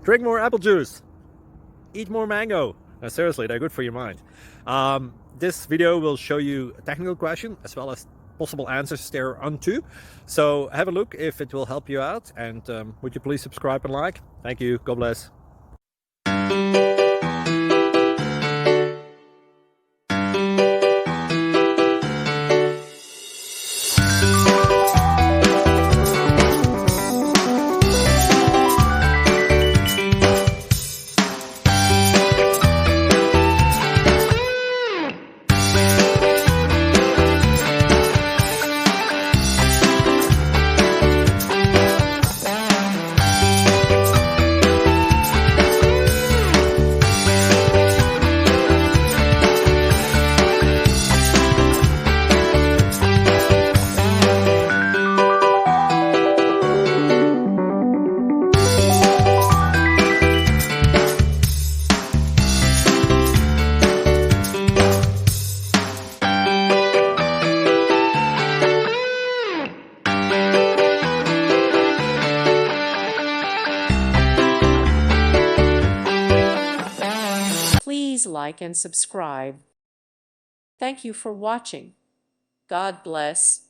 Drink more apple juice. Eat more mango. No, seriously, they're good for your mind. This video will show you a technical question as well as possible answers thereunto. So have a look if it will help you out, and would you please subscribe and like? Thank you. God bless. Please like and subscribe. Thank you for watching. God bless.